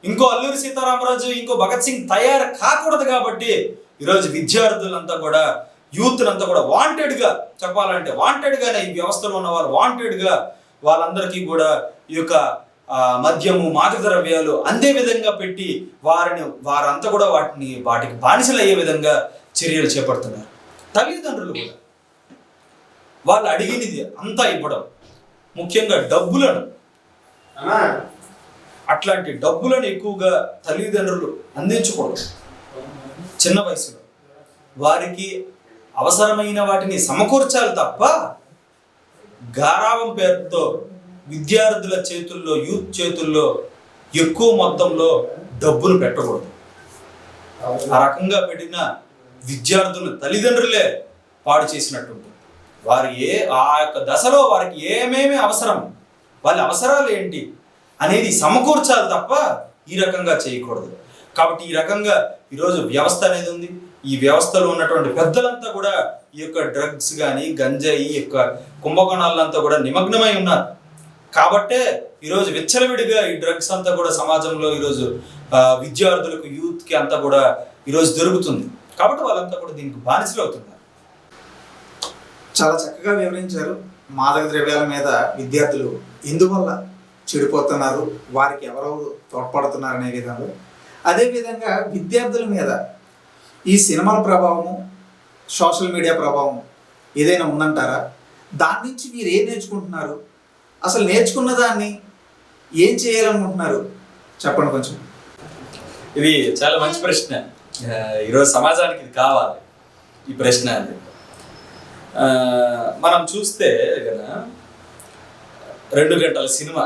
ఇంకో అల్లూరి సీతారామరాజు ఇంకో భగత్ సింగ్ తయారు కాకూడదు కాబట్టి ఈరోజు విద్యార్థులంతా కూడా, యూత్నంతా కూడా వాంటెడ్గా, చెప్పాలంటే వాంటెడ్గానే ఈ వ్యవస్థలో ఉన్న వాళ్ళు వాంటెడ్గా వాళ్ళందరికీ కూడా ఈ యొక్క మద్యము, మాదక ద్రవ్యాలు అందే విధంగా పెట్టి వారంతా కూడా వాటికి బానిసలు అయ్యే విధంగా చర్యలు చేపడుతున్నారు. తల్లిదండ్రులు కూడా వాళ్ళు అడిగినది అంతా ఇవ్వడం, ముఖ్యంగా డబ్బులను, అట్లాంటి డబ్బులను ఎక్కువగా తల్లిదండ్రులు అందించకూడదు. చిన్న వయసులో వారికి అవసరమైన వాటిని సమకూర్చాలి తప్ప గారావం పేరుతో విద్యార్థుల చేతుల్లో, యూత్ చేతుల్లో ఎక్కువ మొత్తంలో డబ్బులు పెట్టకూడదు. ఆ రకంగా పెట్టిన విద్యార్థుల తల్లిదండ్రులే పాడు చేసినట్టుంటుంది. ఆ యొక్క దశలో వారికి ఏమేమి అవసరం, వాళ్ళ అవసరాలు ఏంటి అనేది సమకూర్చాలి తప్ప ఈ రకంగా చేయకూడదు. కాబట్టి ఈ రకంగా ఈరోజు వ్యవస్థ అనేది ఉంది. ఈ వ్యవస్థలో ఉన్నటువంటి పెద్దలంతా కూడా ఈ యొక్క డ్రగ్స్ కానీ, గంజాయి యొక్క కుంభకోణాలంతా కూడా నిమగ్నమై ఉన్నారు. కాబట్టే ఈరోజు విచ్చలవిడిగా ఈ డ్రగ్స్ అంతా కూడా సమాజంలో ఈరోజు విద్యార్థులకు, యూత్కి అంతా కూడా ఈరోజు దొరుకుతుంది. కాబట్టి వాళ్ళంతా కూడా దీనికి బానిసలు అవుతున్నారు. చాలా చక్కగా వివరించారు. మాదక ద్రవ్యాల మీద విద్యార్థులు ఎందువల్ల చెడిపోతున్నారు, వారికి ఎవరెవరు తోడ్పడుతున్నారు అనే విధంగా. అదేవిధంగా విద్యార్థుల మీద ఈ సినిమాల ప్రభావము, సోషల్ మీడియా ప్రభావం ఏదైనా ఉందంటారా? దాని నుంచి మీరు ఏం నేర్చుకుంటున్నారు? అసలు నేర్చుకున్న దాన్ని ఏం చేయాలనుకుంటున్నారు? చెప్పండి కొంచెం. ఇది చాలా మంచి ప్రశ్న. ఈరోజు సమాజానికి ఇది కావాలి, ఈ ప్రశ్న. అది మనం చూస్తే కదా 2 గంటల సినిమా,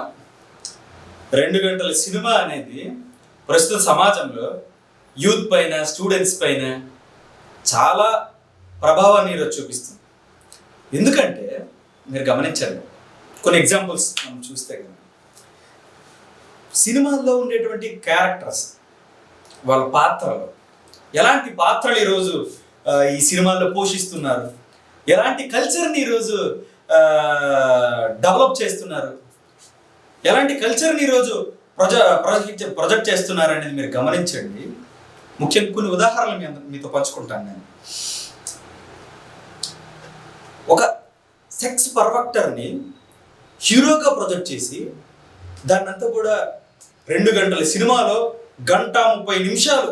2 గంటల సినిమా అనేది ప్రస్తుత సమాజంలో యూత్ పైన, స్టూడెంట్స్ పైన చాలా ప్రభావాన్ని ఈరోజు చూపిస్తుంది. ఎందుకంటే మీరు గమనించండి, కొన్ని ఎగ్జాంపుల్స్ మనం చూస్తే కదా, సినిమాల్లో ఉండేటువంటి క్యారెక్టర్స్, వాళ్ళ పాత్రలు, ఎలాంటి పాత్రలు ఈరోజు ఈ సినిమాల్లో పోషిస్తున్నారు, ఎలాంటి కల్చర్ని ఈరోజు డెవలప్ చేస్తున్నారు, ఎలాంటి కల్చర్ని ఈరోజు ప్రొజెక్ట్ చేస్తున్నారు అనేది మీరు గమనించండి. ముఖ్యంగా కొన్ని ఉదాహరణలు మీతో పంచుకుంటాను నేను. ఒక సెక్స్ పర్ఫెక్టర్ని హీరోగా ప్రొజెక్ట్ చేసి దాన్నంతా కూడా 2 గంటల సినిమాలో 1:30 నిమిషాలు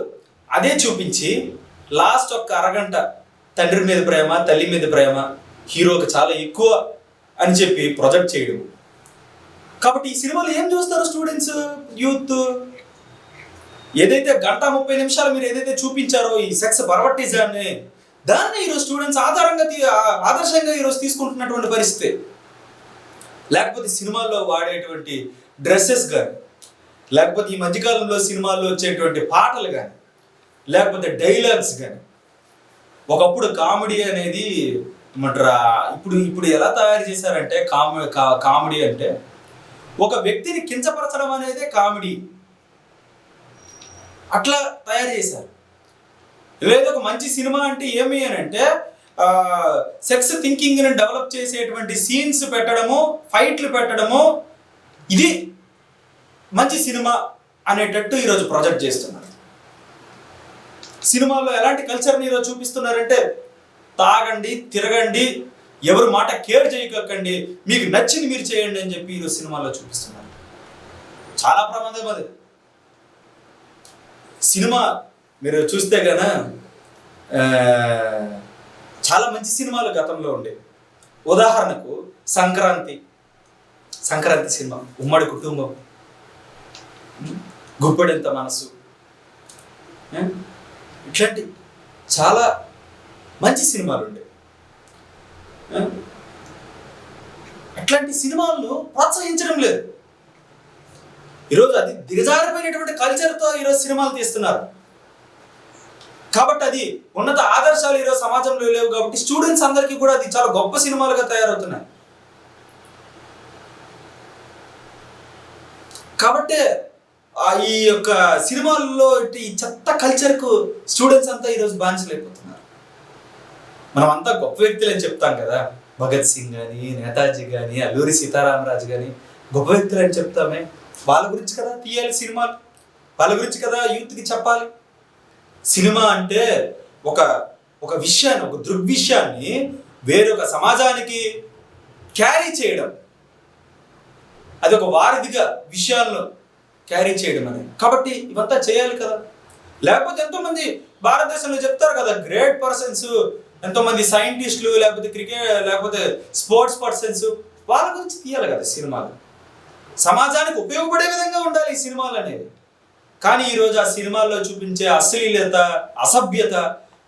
అదే చూపించి లాస్ట్ ఒక అరగంట తండ్రి మీద ప్రేమ, తల్లి మీద ప్రేమ హీరోకి చాలా ఎక్కువ అని చెప్పి ప్రొజెక్ట్ చేయడం. కాబట్టి ఈ సినిమాలో ఏం చూస్తారు స్టూడెంట్స్, యూత్? ఏదైతే 1:30 నిమిషాలు మీరు ఏదైతే చూపించారో ఈ సెక్స్ పర్వర్టిజాన్ని, దాన్ని ఈరోజు స్టూడెంట్స్ ఆదర్శంగా ఈరోజు తీసుకుంటున్నటువంటి పరిస్థితి. లేకపోతే సినిమాల్లో వాడేటువంటి డ్రెస్సెస్ కానీ, లేకపోతే ఈ మధ్యకాలంలో సినిమాల్లో వచ్చేటువంటి పాటలు కానీ, లేకపోతే డైలాగ్స్ కానీ. ఒకప్పుడు కామెడీ అనేది ఇప్పుడు ఎలా తయారు చేశారంటే, కామెడీ అంటే ఒక వ్యక్తిని కించపరచడం అనేదే కామెడీ, అట్లా తయారు చేశారు. లేదా ఒక మంచి సినిమా అంటే ఏమి అని అంటే సెక్స్ థింకింగ్ని డెవలప్ చేసేటువంటి సీన్స్ పెట్టడము, ఫైట్లు పెట్టడము, ఇది మంచి సినిమా అనేటట్టు ఈరోజు ప్రొజెక్ట్ చేస్తున్నారు. సినిమాల్లో ఎలాంటి కల్చర్ని ఈరోజు చూపిస్తున్నారంటే, తాగండి, తిరగండి, ఎవరు మాట కేర్ చేయకండి, మీకు నచ్చింది మీరు చేయండి అని చెప్పి ఈరోజు సినిమాల్లో చూపిస్తున్నారు. చాలా ప్రమాదం అది. సినిమా మీరు చూస్తే కదా చాలా మంచి సినిమాలు గతంలో ఉండేవి. ఉదాహరణకు సంక్రాంతి సినిమా, ఉమ్మడి కుటుంబం, గుప్పెడంత మనసు, ఇట్లాంటి చాలా మంచి సినిమాలు ఉండేవి. అట్లాంటి సినిమాలను ప్రోత్సహించడం లేదు. ఈరోజు అది దిగజారిపోయినటువంటి కల్చర్తో ఈరోజు సినిమాలు తీస్తున్నారు. కాబట్టి అది ఉన్నత ఆదర్శాలు ఈరోజు సమాజంలో లేవు కాబట్టి స్టూడెంట్స్ అందరికీ కూడా అది చాలా గొప్ప సినిమాలుగా తయారవుతున్నాయి. కాబట్టి ఈ యొక్క సినిమాల్లో ఈ చెత్త కల్చర్కు స్టూడెంట్స్ అంతా ఈరోజు బానిసలైపోతున్నారు. మనం అంతా గొప్ప వ్యక్తులు అని చెప్తాం కదా, భగత్ సింగ్ కానీ, నేతాజీ కానీ, అల్లూరి సీతారామరాజు కానీ గొప్ప వ్యక్తులు అని చెప్తామే. వాళ్ళ గురించి కదా తీయాలి సినిమాలు, వాళ్ళ గురించి కదా యూత్కి చెప్పాలి. సినిమా అంటే ఒక విషయాన్ని, ఒక దృగ్విషయాన్ని వేరొక సమాజానికి క్యారీ చేయడం, అది ఒక వారధిగా విషయాలను క్యారీ చేయడం అనేది. కాబట్టి ఇవంతా చేయాలి కదా. లేకపోతే ఎంతోమంది భారతదేశంలో చెప్తారు కదా, గ్రేట్ పర్సన్స్, ఎంతోమంది సైంటిస్టులు, లేకపోతే లేకపోతే స్పోర్ట్స్ పర్సన్స్, వాళ్ళ గురించి తీయాలి కదా సినిమాలు. సమాజానికి ఉపయోగపడే విధంగా ఉండాలి ఈ సినిమాలు అనేవి. కానీ ఈరోజు ఆ సినిమాల్లో చూపించే అశ్లీలత, అసభ్యత,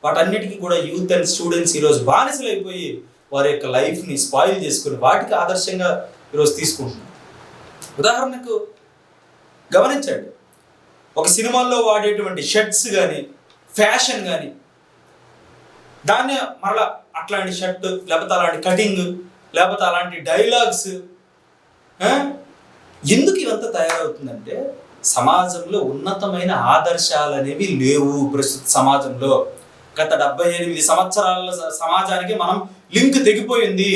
వాటన్నిటికీ కూడా యూత్ అండ్ స్టూడెంట్స్ ఈరోజు బానిసలైపోయి వారి యొక్క లైఫ్ని స్పాయిల్ చేసుకుని వాటికి ఆదర్శంగా ఈరోజు తీసుకుంటున్నారు. ఉదాహరణకు గమనించండి, ఒక సినిమాల్లో వాడేటువంటి షర్ట్స్ కానీ, ఫ్యాషన్ కానీ, దాన్ని మరలా అట్లాంటి షర్ట్, లేకపోతే అలాంటి కటింగ్, లేకపోతే అలాంటి డైలాగ్స్, ఎందుకు ఇవంతా తయారవుతుందంటే సమాజంలో ఉన్నతమైన ఆదర్శాలు అనేవి లేవు ప్రస్తుత సమాజంలో. గత 78 సంవత్సరాల సమాజానికి మనం లింక్ తెగిపోయింది.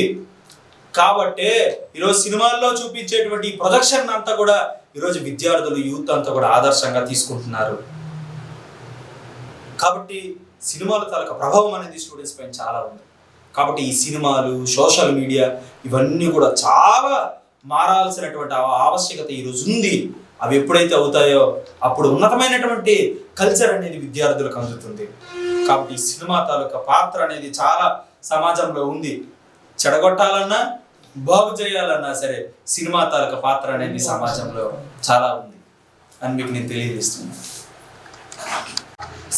కాబట్టి ఈరోజు సినిమాల్లో చూపించేటువంటి ప్రొజెక్షన్ అంతా కూడా ఈరోజు విద్యార్థులు, యూత్ అంతా కూడా ఆదర్శంగా తీసుకుంటున్నారు. కాబట్టి సినిమాల తాలూకా ప్రభావం అనేది స్టూడెంట్స్ పైన చాలా ఉంది. కాబట్టి ఈ సినిమాలు, సోషల్ మీడియా ఇవన్నీ కూడా చాలా మారాల్సినటువంటి ఆవశ్యకత ఈరోజు ఉంది. అవి ఎప్పుడైతే అవుతాయో అప్పుడు ఉన్నతమైనటువంటి కల్చర్ అనేది విద్యార్థులకు అందుతుంది. కాబట్టి ఈ సినిమా తాలూకా పాత్ర అనేది చాలా సమాజంలో ఉంది. చెడగొట్టాలన్నా, బాగు చేయాలన్నా సరే సినిమా తాలూకా పాత్ర అనేది సమాజంలో చాలా ఉంది అని మీకు నేను తెలియజేస్తున్నాను.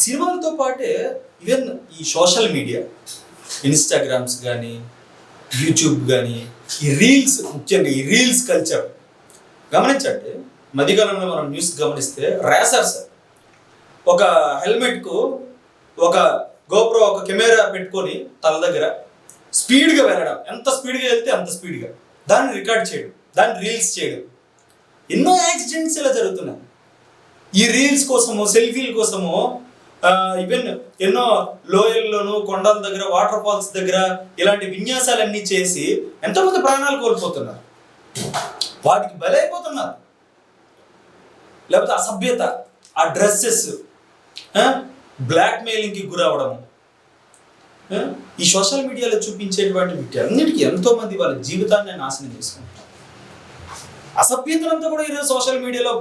సినిమాలతో పాటే ఈవెన్ ఈ సోషల్ మీడియా, ఇన్స్టాగ్రామ్స్ కానీ, యూట్యూబ్ కానీ, ఈ రీల్స్, ముఖ్యంగా ఈ రీల్స్ కల్చర్ గమనించండి. మధ్యకాలంలో మనం న్యూస్ గమనిస్తే రేసర్స్ ఒక హెల్మెట్కు ఒక గోప్రో, ఒక కెమెరా పెట్టుకొని తల దగ్గర స్పీడ్గా వెళ్ళడం, ఎంత స్పీడ్గా వెళ్తే అంత స్పీడ్గా దాన్ని రికార్డ్ చేయడం, దాన్ని రీల్స్ చేయడం. ఎన్నో యాక్సిడెంట్స్ ఇలా జరుగుతున్నాయి ఈ రీల్స్ కోసము, సెల్ఫీల కోసము. ఈవెన్ ఎన్నో లోయల్లోనూ, కొండల దగ్గర, వాటర్ ఫాల్స్ దగ్గర ఇలాంటి విన్యాసాలన్నీ చేసి ఎంతోమంది ప్రాణాలు కోల్పోతున్నారు, వాటికి బలైపోతున్నారు. లేకపోతే అసభ్యత, ఆ డ్రెస్సెస్, బ్లాక్ మెయిలింగ్కి గురవడము, ఈ సోషల్ మీడియాలో చూపించేటువంటి వీటి అన్నిటికీ ఎంతోమంది వాళ్ళ జీవితాన్ని నాశనం చేసుకుంటారు. అసభ్యతలంతా కూడా ఈరోజు సోషల్ మీడియాలో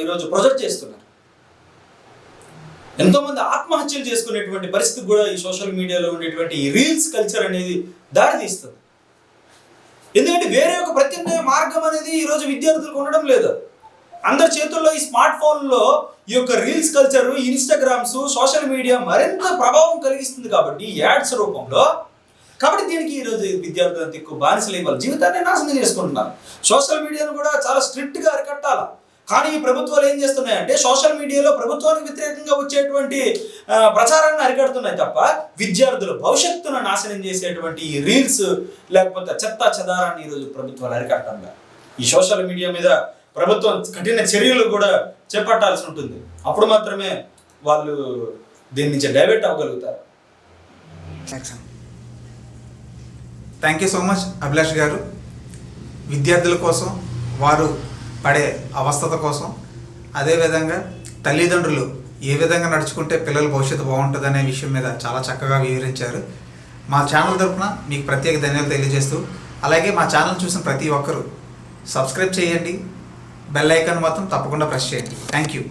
ఈరోజు ప్రొజెక్ట్ చేస్తున్నారు. ఎంతోమంది ఆత్మహత్యలు చేసుకునేటువంటి పరిస్థితి కూడా ఈ సోషల్ మీడియాలో ఉండేటువంటి ఈ రీల్స్ కల్చర్ అనేది దారితీస్తుంది. ఎందుకంటే వేరే ఒక ప్రత్యామ్నాయ మార్గం అనేది ఈరోజు విద్యార్థులకు ఉండడం లేదు. అందరి చేతుల్లో ఈ స్మార్ట్ ఫోన్లో ఈ యొక్క reels culture, Instagrams, social media మరింత ప్రభావం కలిగిస్తుంది కాబట్టి యాడ్స్ రూపంలో. కాబట్టి దీనికి ఈరోజు విద్యార్థులంతా ఎక్కువ బానిసలు వాళ్ళ జీవితాన్ని నాశనం చేసుకుంటున్నారు. సోషల్ మీడియాను కూడా చాలా స్ట్రిక్ట్గా అరికట్టాలి. కానీ ఈ ప్రభుత్వాలు ఏం చేస్తున్నాయంటే సోషల్ మీడియాలో ప్రభుత్వానికి వ్యతిరేకంగా వచ్చేటువంటి ప్రచారాన్ని అరికడుతున్నాయి తప్ప విద్యార్థుల భవిష్యత్తును నాశనం చేసేటువంటి ఈ రీల్స్, లేకపోతే చెత్త చెదారాన్ని ఈరోజు ప్రభుత్వాలు అరికట్టంగా ఈ సోషల్ మీడియా మీద ప్రభుత్వం కఠిన చర్యలు కూడా చేపట్టాల్సి ఉంటుంది. అప్పుడు మాత్రమే వాళ్ళు దీని నుంచి డైవర్ట్ అవ్వగలుగుతారు. Thank you so much Abhilash గారు. విద్యార్థుల కోసం, వారు పడే అవస్థత కోసం, అదేవిధంగా తల్లిదండ్రులు ఏ విధంగా నడుచుకుంటే పిల్లల భవిష్యత్తు బాగుంటుంది అనే విషయం మీద చాలా చక్కగా వివరించారు. మా ఛానల్ తరఫున మీకు ప్రత్యేక ధన్యవాదాలు తెలియజేస్తూ, అలాగే మా ఛానల్ చూసిన ప్రతి ఒక్కరూ సబ్స్క్రైబ్ చేయండి, బెల్ ఐకాన్ మాత్రం తప్పకుండా ప్రెస్ చేయండి. Thank you.